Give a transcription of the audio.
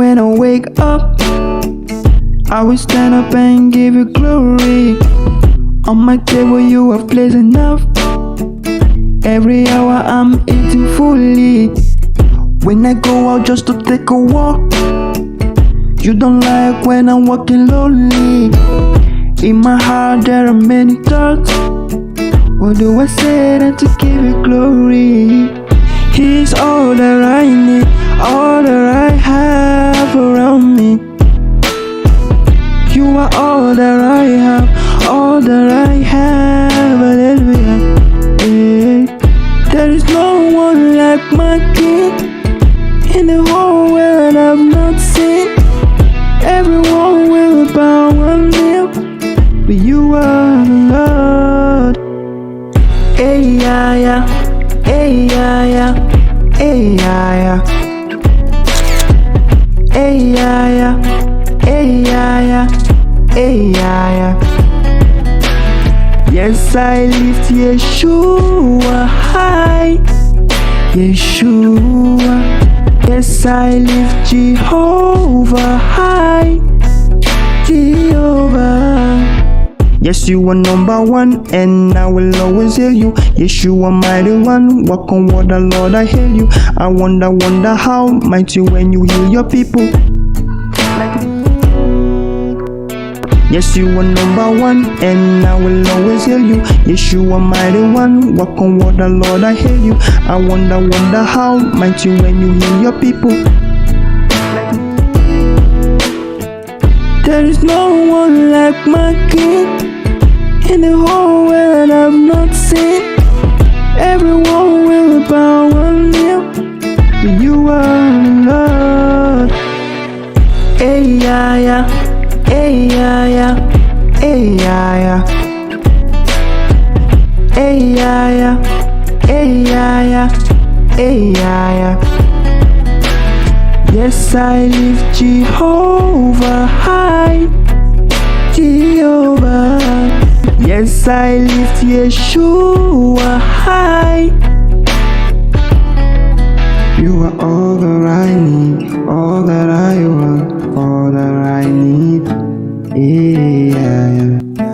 when I wake up, I will stand up and give you glory. On my table you have placed enough. Every hour I'm eating fully. When I go out just to take a walk, you don't like when I'm walking lonely. In my heart there are many thoughts. What do I say than to give you glory? He's all that I need, all that I have around me. You are all that I have, all that I have. Hallelujah. Yeah. There is no one like my King. In the whole world I've not seen. Everyone will bow and kneel, but you are the Lord. Eyya, Eyya, Eyya, Eyya, Eyya, Eyya. Yes, I lift Yeshua high, Yeshua. Yes, I lift Jehovah high, Jehovah. Yes, you are number one, and I will always hail you. Yes, you are mighty one. Walk on water, Lord, I hail you. I wonder how mighty when you heal your people. Yes, you are number one, and I will always hail you. Yes, you are mighty one. Walk on water, Lord, I hail you. I wonder how mighty when you heal your people. There is no one like my King. In the whole world I've not seen. Everyone will bow and kneel, but you are the Lord. Eyya, Eyya, Eyya, Eyya, Eyya, Eyya. Yes, I lift Jehovah high, Jehovah. Yes, I lift Yeshua high. You are all that I need, all that I want, all that I need. Yeah.